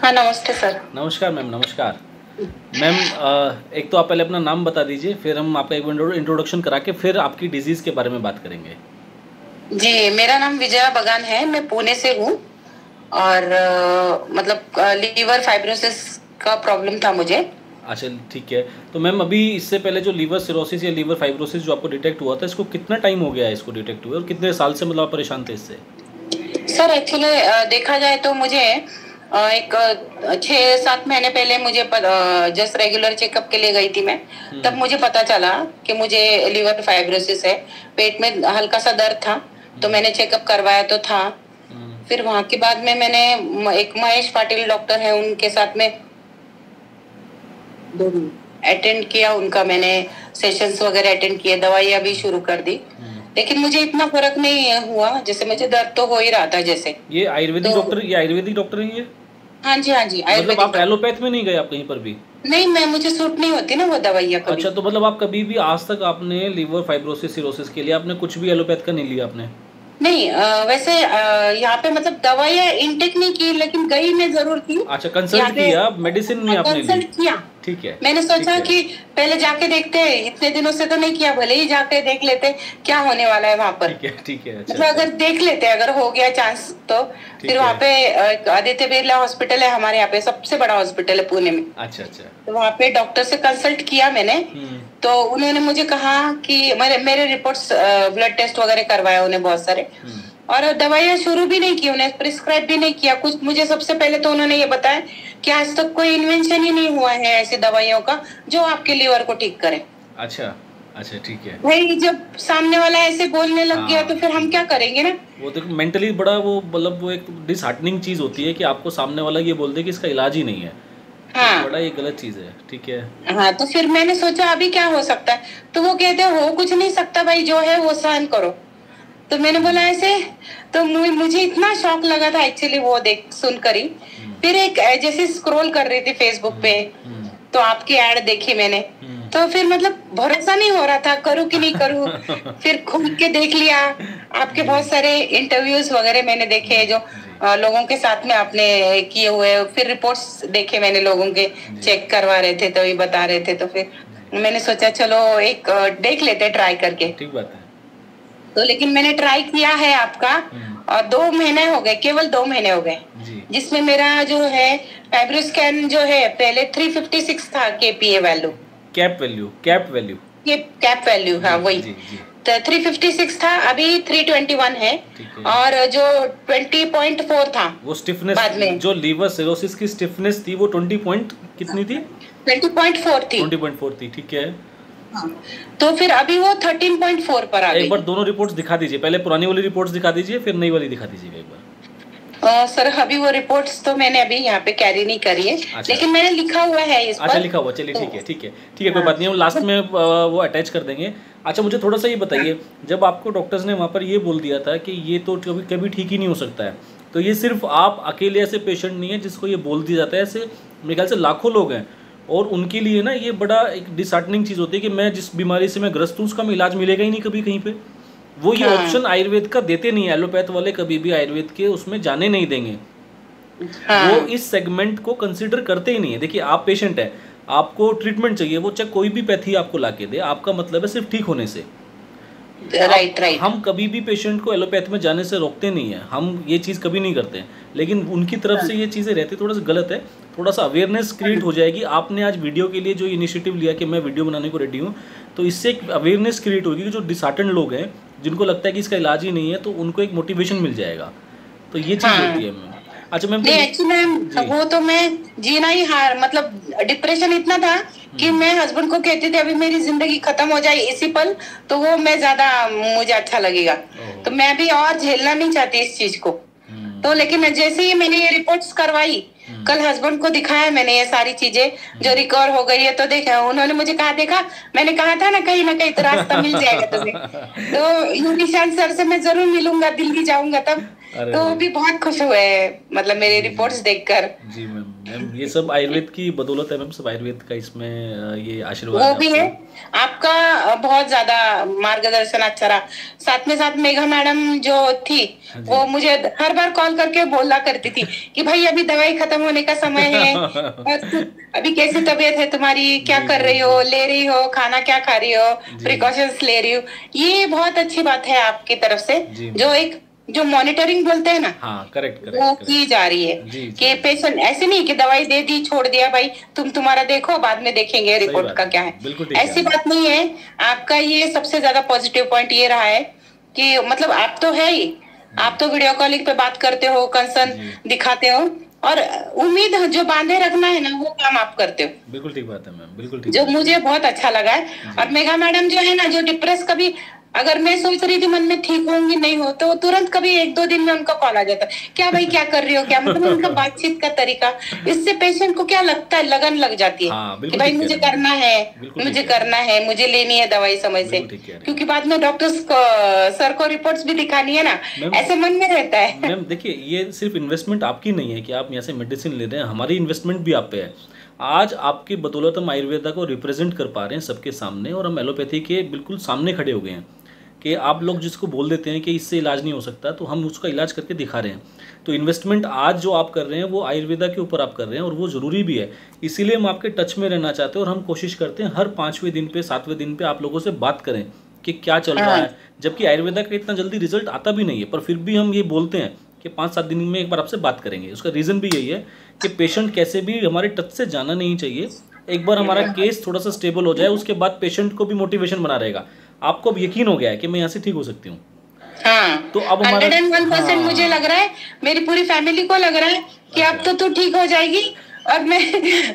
हाँ, नमस्ते सर। नमस्कार मैम। नमस्कार मैम। एक तो आप पहले अपना नाम बता दीजिए, फिर हम आपका एक इंट्रोडक्शन करा के फिर आपकी डिजीज़ के बारे में बात करेंगे। जी, मेरा नाम विजया बगान है, मैं पुणे से हूँ और लीवर फाइब्रोसिस का प्रॉब्लम था मुझे। अच्छा, ठीक है। तो मैम अभी इससे पहले जो लीवर सिरोसिस या लीवर फाइब्रोसिस जो आपको डिटेक्ट हुआ था, इसको कितना टाइम हो गया है इसको डिटेक्ट हुए, और कितने साल से मतलब आप परेशान थे इससे? सर एक्चुअली देखा जाए तो मुझे एक 6-7 महीने पहले मुझे जस्ट रेगुलर चेकअप के लिए गई थी मैं। तब मुझे पता चला कि मुझे लीवर फाइब्रोसिस है। पेट में हल्का सा दर्द था, तो मैंने चेकअप करवाया तो था। फिर वहां के बाद में मैंने एक महेश पाटिल डॉक्टर है, उनके साथ में अटेंड किया, उनका मैंने सेशंस वगैरह अटेंड किए, दवाइयाँ भी शुरू कर दी। लेकिन मुझे इतना फर्क नहीं हुआ, जैसे मुझे दर्द तो हो ही रहा था जैसे। ये आयुर्वेदिक डॉक्टर, ये आयुर्वेदिक डॉक्टर है ये? हाँ जी, हाँ जी, मतलब आप एलोपैथ में नहीं गए आप कहीं पर भी? नहीं, मैं मुझे सूट नहीं होती ना वो दवाइयाँ कभी। अच्छा, तो मतलब आप कभी भी आज तक आपने लीवर फाइब्रोसिस सिरोसिस के लिए आपने कुछ भी एलोपैथ का नहीं लिया आपने? नहीं, वैसे यहाँ पे मतलब दवाइयाँ इनटेक नहीं की, लेकिन गई मैं जरूर थी। अच्छा, कंसल्ट किया, मेडिसिन में आपने ली? कंसल्ट किया। ठीक है। मैंने सोचा कि पहले जाके देखते हैं, इतने दिनों से तो नहीं किया, भले ही जाके देख लेते क्या होने वाला है वहाँ पर। ठीक है, ठीक है। अच्छा, मतलब अगर देख लेते, अगर हो गया चांस तो फिर वहाँ पे आदित्य बिरला हॉस्पिटल है हमारे यहाँ पे, सबसे बड़ा हॉस्पिटल है पुणे में। अच्छा अच्छा। तो वहाँ पे डॉक्टर से कंसल्ट किया मैंने। तो उन्होंने मुझे कहा कि मेरे रिपोर्ट्स, ब्लड टेस्ट वगैरह करवाया उन्हें बहुत सारे, और दवाइयाँ शुरू भी नहीं की, उन्हें प्रिस्क्राइब भी नहीं किया कुछ। मुझे सबसे पहले तो उन्होंने ये बताया कि आज तक कोई इन्वेंशन ही नहीं हुआ है ऐसी दवाइयों का जो आपके लीवर को ठीक करे। अच्छा अच्छा, ठीक है। भाई जब सामने वाला ऐसे बोलने लग गया तो फिर हम क्या करेंगे ना। वो देखो मेंटली बड़ा वो मतलब वो एक डिसहार्टनिंग चीज होती है कि आपको सामने वाला ये बोल दे कि इसका इलाज ही नहीं है। हाँ, तो बड़ा ये गलत चीज है। ठीक है। हाँ, तो फिर मैंने सोचा अभी क्या हो सकता है, तो वो कहते हो कुछ नहीं सकता भाई, जो है वो सहन करो। तो मैंने बोला ऐसे, तो मुझे इतना शॉक लगा था एक्चुअली वो देख सुनकर ही। फिर एक जैसे स्क्रॉल कर रही थी फेसबुक पे, तो आपकी ऐड देखी मैंने, तो फिर मतलब भरोसा नहीं हो रहा था करूँ कि नहीं करूँ। फिर खोल के देख लिया, आपके बहुत सारे इंटरव्यूज वगैरह मैंने देखे जो लोगों के साथ में आपने किए हुए, फिर रिपोर्ट्स देखे मैंने, लोगों के चेक करवा रहे थे तो ये बता रहे थे, तो फिर मैंने सोचा चलो एक देख लेते ट्राई करके। ठीक बात है। तो लेकिन मैंने ट्राई किया है आपका, और 2 महीने हो गए, केवल 2 महीने हो गए, जिसमें मेरा जो है फाइब्रोस्कैन जो है पहले 356 था केपीए वैल्यू, कैप वैल्यू ये कैप वैल्यू, हाँ वही। तो 356 था, अभी 321 है। और जो 20.4 था वो स्टिफनेस, बाद में जो लीवर सिरोसिस की स्टिफनेस थी वो 20 पॉइंट कितनी थी? 20.4 थी। 20.4 थी, ठीक है। तो फिर अभी वो 13.4 पर आ गई। एक बार दोनों रिपोर्ट्स दिखा दीजिए, पहले पुरानी वाली रिपोर्ट्स दिखा दीजिए, फिर नई वाली दिखा दीजिएगा एक बार। सर अभी वो रिपोर्ट्स तो मैंने अभी यहाँ पे कैरी नहीं करी है। अच्छा। लेकिन मैंने लिखा हुआ है इस पर। अच्छा, लिखा हुआ, चलिए ठीक है, ठीक है, ठीक है, कोई बात नहीं, हम लास्ट में वो अटैच कर देंगे। अच्छा, मुझे थोड़ा सा ये बताइए, जब आपको डॉक्टर्स ने वहाँ पर ये बोल दिया था कि ये तो कभी कभी ठीक ही नहीं हो सकता है, तो ये सिर्फ आप अकेले ऐसे पेशेंट नहीं है जिसको ये बोल दिया जाता है, ऐसे मेरे ख्याल से लाखों लोग हैं, और उनके लिए ना ये बड़ा एक डिसहार्टनिंग चीज़ होती है कि मैं जिस बीमारी से मैं ग्रस्त हूँ उसका मैं इलाज मिलेगा ही नहीं कभी कहीं पे। वो ये ऑप्शन आयुर्वेद का देते नहीं है, एलोपैथ वाले कभी भी आयुर्वेद के उसमें जाने नहीं देंगे। वो इस सेगमेंट को कंसिडर करते ही नहीं है। देखिए, आप पेशेंट है, आपको ट्रीटमेंट चाहिए, वो चाहे कोई भी पैथी आपको ला के दे, आपका मतलब है सिर्फ ठीक होने से। राइट। हम कभी भी पेशेंट को एलोपैथ में जाने से रोकते नहीं है, हम ये चीज़ कभी नहीं करते हैं, लेकिन उनकी तरफ से ये चीज़ें रहती थोड़ा सा गलत है। थोड़ा सा अवेयरनेस क्रिएट हो जाएगी। आपने आज वीडियो के लिए जो इनिशिएटिव लिया कि मैं वीडियो बनाने को रेडी हूँ, तो इससे एक अवेयरनेस क्रिएट होगी कि जो डिसहार्टेंड लोग हैं, जिनको लगता है कि इसका इलाज ही नहीं है, तो उनको एक मोटिवेशन मिल जाएगा। तो ये चीज़ होती है मैम। अच्छा मैम, एक्चुअली वो तो मैं जीना ही हार, मतलब डिप्रेशन इतना था कि मैं हस्बैंड को कहती थी अभी मेरी जिंदगी खत्म हो जाए इसी पल, तो वो मैं ज्यादा मुझे अच्छा लगेगा, तो मैं भी और झेलना नहीं चाहती इस चीज को। तो लेकिन जैसे ही मैंने ये रिपोर्ट्स करवाई, कल हस्बैंड को दिखाया मैंने ये सारी चीजें जो रिकवर हो गई है, तो देखा उन्होंने मुझे कहा, देखा मैंने कहा था ना कहीं तो रास्ता मिल जाएगा तुम्हें। तो निशांत सर से मैं जरूर मिलूंगा, दिल्ली जाऊंगा तब, अरे तो वो भी बहुत खुश हुए, मतलब मेरी रिपोर्ट्स देखकर। जी मैम, मैम ये सब आयुर्वेद की बदौलत है मैम, सब आयुर्वेद का इसमें ये आशीर्वाद वो है भी है, आपको। आपका बहुत ज्यादा मार्गदर्शन अच्छा रहा। साथ मेघा मैडम जो थी हाँ जी। वो मुझे हर बार कॉल करके बोला करती थी कि भाई अभी दवाई खत्म होने का समय है, और अभी कैसी तबीयत है तुम्हारी, क्या जी कर जी रही हो, ले रही हो खाना, क्या खा रही हो, जी प्रिकॉशंस ले रही हो। ये बहुत अच्छी बात है आपकी तरफ से, जी जो एक जो मॉनिटरिंग बोलते हैं ना, हाँ, करेक्ट वो करेक्ट की करेक्ट। जा रही है जी जी कि जी, पेशेंट ऐसे नहीं कि दवाई दे दी छोड़ दिया, भाई तुम्हारा देखो बाद में देखेंगे सही रिपोर्ट बात का है, क्या है, बिल्कुल ठीक है ऐसी आपने। बात नहीं है। आपका ये सबसे ज्यादा पॉजिटिव पॉइंट ये रहा है कि मतलब आप तो है ही, आप तो वीडियो कॉलिंग पे बात करते हो, कंसर्न जी दिखाते हो, और उम्मीद जो बांधे रखना है ना वो काम आप करते हो, बिल्कुल ठीक बात है मैम, बिल्कुल ठीक जो बात है। मुझे बहुत अच्छा लगा है। जी और मेघा मैडम जो है ना, जो डिप्रेस कभी, अगर मैं सोच रही थी मन में ठीक होंगी नहीं हो, तो तुरंत कभी 1-2 दिन में उनका कॉल आ जाता, क्या भाई क्या कर रही हो, क्या मतलब उनका बातचीत का तरीका, इससे पेशेंट को क्या लगता है, लगन लग जाती है हाँ कि बिल्कुल भाई ठीक कह मुझे रहे हैं करना मैम, है, बिल्कुल ठीक मुझे कह रहे करना हैं, है, मुझे लेनी है दवाई समय से, बिल्कुल ठीक कह रहे हैं। क्योंकि बाद में डॉक्टर्स सर को रिपोर्ट्स भी दिखानी है ना, मैम ऐसे मन में रहता है। मैम देखिए, ये सिर्फ इन्वेस्टमेंट आपकी नहीं है कि आप यहाँ से मेडिसिन ले रहे हैं, हमारी इन्वेस्टमेंट भी आप पे है। आज आपकी बदौलत हम आयुर्वेदा को रिप्रेजेंट कर पा रहे हैं सबके सामने, और हम एलोपैथी के बिल्कुल सामने खड़े हो गए हैं कि आप लोग जिसको बोल देते हैं कि इससे इलाज नहीं हो सकता, तो हम उसका इलाज करके दिखा रहे हैं। तो इन्वेस्टमेंट आज जो आप कर रहे हैं वो आयुर्वेदा के ऊपर आप कर रहे हैं, और वो ज़रूरी भी है। इसीलिए हम आपके टच में रहना चाहते हैं, और हम कोशिश करते हैं हर 5वें दिन पे 7वें दिन पे आप लोगों से बात करें कि क्या चल रहा है। जबकि आयुर्वेदा का इतना जल्दी रिजल्ट आता भी नहीं है, पर फिर भी हम ये बोलते हैं कि 5-7 दिन में एक बार आपसे बात करेंगे। उसका रीज़न भी यही है कि पेशेंट कैसे भी हमारे टच से जाना नहीं चाहिए। एक बार हमारा केस थोड़ा सा स्टेबल हो जाए, उसके बाद पेशेंट को भी मोटिवेशन बना रहेगा। आपको अब यकीन हो गया है कि मैं यहाँ से ठीक हो सकती हूँ। हाँ, तो अब हमारा 101% मुझे लग रहा है, मेरी पूरी फैमिली को लग रहा है कि अब तो तू ठीक हो जाएगी। और मैं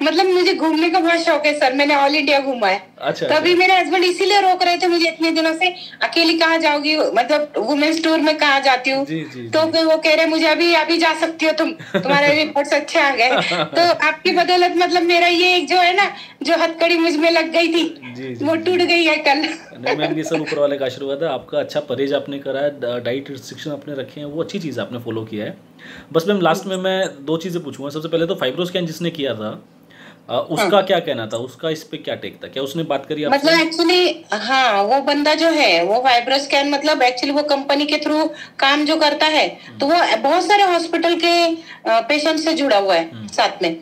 मतलब मुझे घूमने का बहुत शौक है सर, मैंने ऑल इंडिया घूमा है। अच्छा तभी अच्छा मेरे हस्बैंड इसीलिए रोक रहे थे मुझे इतने दिनों से, अकेली कहाँ जाओगी, मतलब वुमेन्स टूर में कहाँ जाती हूँ। जी जी तो जी फिर वो कह रहे मुझे अभी अभी जा सकती हो तुम, तुम्हारे रिपोर्ट्स अच्छे आ गए। तो आपकी बदौलत मतलब मेरा ये एक जो है ना, जो हथकड़ी मुझ में लग गई थी जी जी वो टूट गई है कल। नहीं मैम, ये सब ऊपर वाले का आशीर्वाद है। आपका अच्छा परहेज आपने करा है, डाइट रिस्ट्रिक्शन आपने रखे हैं, वो अच्छी चीज़ आपने फॉलो किया है। बस मैम लास्ट में मैं 2 चीज़ें पूछूंगा। सबसे पहले तो फाइब्रो स्कैन जिसने किया था उसका क्या कहना था, उसका इस पे क्या टेक था, क्या उसने बात करी आपसे? मतलब एक्चुअली हाँ, वो बंदा जो है वो फाइब्रो स्कैन मतलब एक्चुअली वो कंपनी के थ्रू काम जो करता है, तो वो बहुत सारे हॉस्पिटल के पेशेंट से जुड़ा हुआ है साथ में,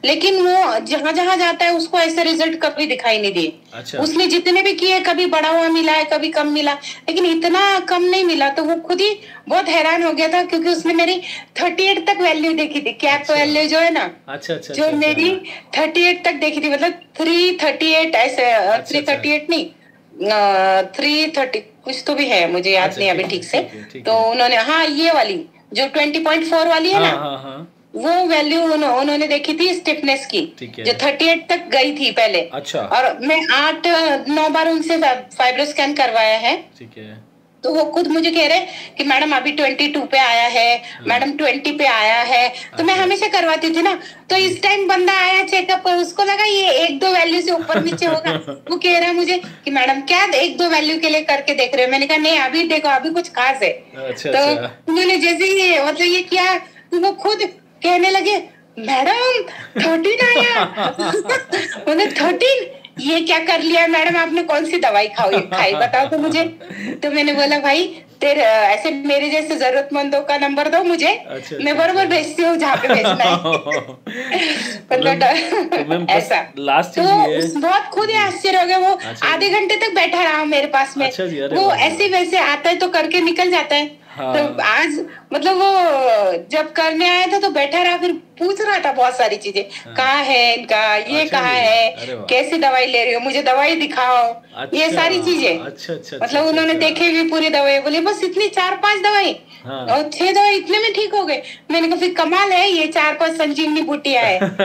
लेकिन वो जहां जहां जाता है उसको ऐसे रिजल्ट कभी दिखाई नहीं दिए। अच्छा उसने जितने भी किए, कभी बढ़ा हुआ मिला है, कभी कम मिला, लेकिन इतना कम नहीं मिला। तो वो खुद ही बहुत हैरान हो गया था, क्योंकि उसने मेरी 38 तक वैल्यू देखी थी, कैप वैल्यू जो है ना, अच्छा अच्छा जो अच्छा मेरी 38 तक देखी थी, मतलब 338 ऐसे, 338 नहीं, 330 कुछ तो भी है, मुझे याद अच्छा, नहीं अभी ठीक ठीक है, से। ठीक है, ठीक तो है। उन्होंने हाँ ये वाली जो 20.4 वाली है हाँ ना, हाँ हाँ वो वैल्यू उन्होंने देखी थी स्टिफनेस की, ठीक है। जो 38 तक गई थी पहले। अच्छा और मैं 8-9 बार उनसे फाइब्रो स्कैन करवाया है। ठीक है। तो वो खुद मुझे कह रहे कि मैडम अभी 22 पे आया है, मैडम 20 पे आया है। तो मैं अच्छा। हमेशा करवाती थी ना, तो इस टाइम बंदा आया चेकअप पर, उसको लगा ये 1-2 वैल्यू से ऊपर नीचे होगा। वो कह रहा है मुझे कि मैडम क्या 1-2 वैल्यू के लिए करके देख रहे हो। मैंने कहा नहीं, अभी देखो अभी कुछ खास है। अच्छा तो अच्छा उन्होंने जैसे ही मतलब ये किया, तो वो खुद कहने लगे मैडम 13 आया। उन्हें 13, ये क्या कर लिया मैडम आपने, कौन सी दवाई खाई बताओ तो मुझे। तो मैंने बोला भाई तेरे ऐसे मेरे जैसे जरूरतमंदों का नंबर दो मुझे, अच्छा, मैं बरोबर भेजती हूँ जहाँ पे भेजना है। मतलब ऐसा लास्ट तो चीज ये बहुत खुद ही आश्चर्य हो गया। वो अच्छा आधे घंटे तक बैठा रहा मेरे पास में। अच्छा जी, अरे वो वाह, वाह। ऐसे वैसे आता है तो करके निकल जाता है। हाँ। तो आज मतलब वो जब करने आया था तो बैठा रहा, फिर पूछ रहा था बहुत सारी चीजें, कहाँ है इनका, ये अच्छा कहाँ जी, है, अरे वाह। कैसी दवाई ले रही हो, मुझे दवाई दिखाओ, ये अच्छा, सारी चीजें। अच्छा अच्छा मतलब अच्छा, उन्होंने अच्छा। देखे भी पूरी दवाई, बोले बस इतनी 4-5 दवाई हाँ। और 6 दवाई इतने में ठीक हो गए। मैंने कहा फिर कमाल है, ये 4-5 संजीवनी बूटियां है। नहीं,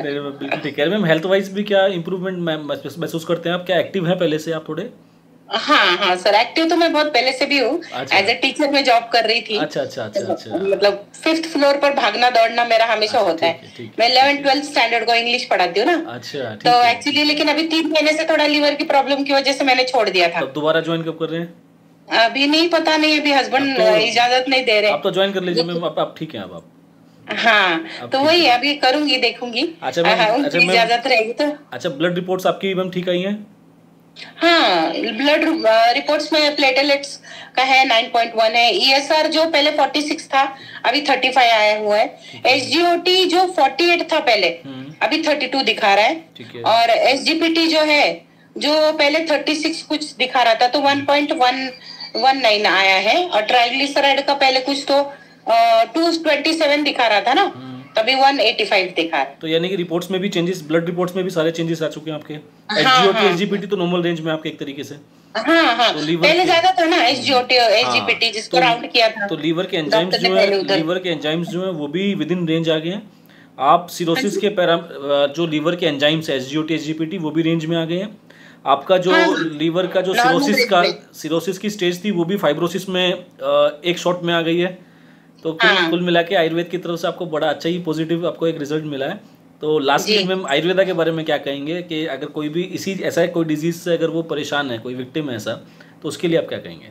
मैम, बिल्कुल ठीक है मैम। हेल्थ वाइज भी क्या इम्प्रूवमेंट मैम महसूस करते हैं आप? क्या एक्टिव हैं पहले से आप थोड़े? हाँ हाँ सर, एक्टिव तो मैं बहुत पहले से भी हूँ। अच्छा। एज ए टीचर में जॉब कर रही थी। अच्छा अच्छा अच्छा अच्छा। मतलब 5th फ्लोर पर भागना दौड़ना मेरा हमेशा अच्छा, होता ठीक है, है। ठीक है, मैं ठीक है। 11th-12th स्टैंडर्ड को इंग्लिश पढ़ाती हूँ ना। अच्छा ठीक तो है। एक्चुअली लेकिन अभी 3 महीने से थोड़ा लीवर की प्रॉब्लम की वजह से मैंने छोड़ दिया था। तब दोबारा ज्वाइन कब कर रहे हैं? अभी नहीं, पता नहीं, अभी हस्बैंड इजाजत नहीं दे रहे। आप तो ज्वाइन कर लीजिए मैम, आप ठीक हैं अब आप? हाँ तो वही अभी करूंगी, देखूंगी। अच्छा मैम, उनकी इजाजत रहेगी तो। अच्छा, ब्लड रिपोर्ट्स आपकी मैम ठीक आई हैं? हाँ, ब्लड रिपोर्ट्स में प्लेटलेट्स का है 9.1 है। ESR जो पहले 46 था अभी 35 आया हुआ है। SGOT जो 48 था पहले अभी 32 दिखा रहा है। और SGPT जो है जो पहले 36 कुछ दिखा रहा था तो 1.119 आया है। और ट्राइग्लिसराइड का पहले कुछ तो 227 दिखा रहा था ना, तभी 185 दिखा रहा है। तो यानी कि रिपोर्ट्स में भी चेंजेस, ब्लड रिपोर्ट्स में भी सारे चेंजेस आ चुके हैं आपके। SGOT SGPT तो नॉर्मल रेंज में आपके एक तरीके से। हाँ, तो पहले ज्यादा था ना SGOT और SGPT जिसको राउंड किया था। तो लीवर के एंजाइम्स जो है, वो भी विद इन रेंज आ गए हैं। आप सिरोसिस के जो लीवर के एंजाइम्स है SGOT SGPT वो भी रेंज में आ गए हैं। आपका जो लीवर का जो सिरोसिस की स्टेज थी वो भी फाइब्रोसिस में एक शॉट में आ गई है। तो कुल मिला के आयुर्वेद की तरफ से आपको बड़ा अच्छा ही पॉजिटिव आपको एक रिजल्ट मिला है। तो लास्टली मैम आयुर्वेदा के बारे में क्या कहेंगे कि अगर कोई भी ऐसा कोई डिजीज से अगर वो परेशान है, कोई विक्टिम है ऐसा, तो उसके लिए आप क्या कहेंगे?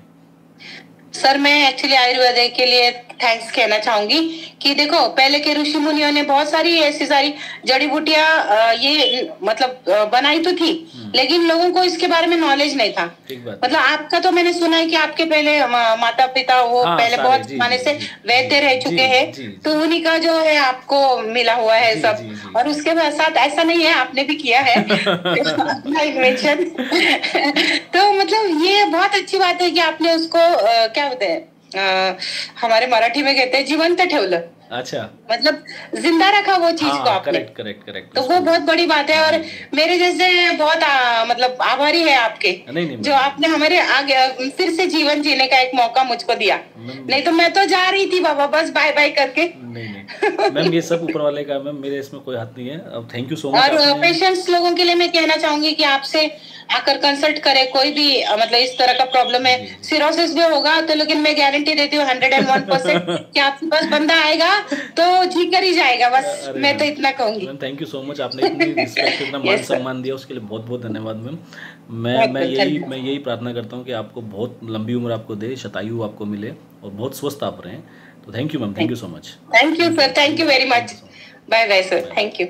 सर मैं एक्चुअली आयुर्वेद के लिए थैंक्स कहना चाहूंगी कि देखो पहले के ऋषि मुनियों ने बहुत सारी ऐसी सारी जड़ी बूटियां ये मतलब बनाई तो थी, लेकिन लोगों को इसके बारे में नॉलेज नहीं था। मतलब आपका तो मैंने सुना है कि आपके पहले माता पिता वो पहले बहुत जमाने से वैद्य रह चुके हैं, तो उन्हीं का जो है आपको मिला हुआ है सब। और उसके साथ ऐसा नहीं है, आपने भी किया है अपना इन्वेंशन तो मतलब ये बहुत अच्छी बात है कि आपने उसको क्या बोलते हैं हमारे मराठी में कहते हैं जिवंत ठेवलं। अच्छा, मतलब जिंदा रखा वो चीज को आपने। करेक्ट। तो वो बहुत बड़ी बात है। और मेरे जैसे बहुत मतलब आभारी है आपके, जो आपने हमारे आगे फिर से जीवन जीने का एक मौका मुझको दिया। नहीं तो मैं तो जा रही थी बाबा बस बाय बाय करके। नहीं मैम ये सब ऊपर वाले का, मैम मेरे इसमें कोई हाथ नहीं है। अब थैंक यू सो मच। और पेशेंट्स लोगों के लिए मैं कहना चाहूंगी कि आपसे आकर कंसल्ट करे, कोई भी मतलब इस तरह का प्रॉब्लम है, सिरोसिस भी होगा तो, लेकिन मैं गारंटी देती हूँ 101% कि आपके पास बंदा आएगा तो जी कर ही जाएगा। बस मैं तो इतना कहूंगी। थैंक यू सो मच, आपने इतनी रिस्पेक्ट, इतना मान सम्मान दिया, उसके लिए बहुत बहुत धन्यवाद मैम। मैं यही प्रार्थना करता हूँ कि आपको बहुत लंबी उम्र आपको दे, शतायु आपको मिले और बहुत स्वस्थ आप रहें। तो thank you ma'am, thank you so much. Thank you sir, thank you very much. Bye bye sir, thank you.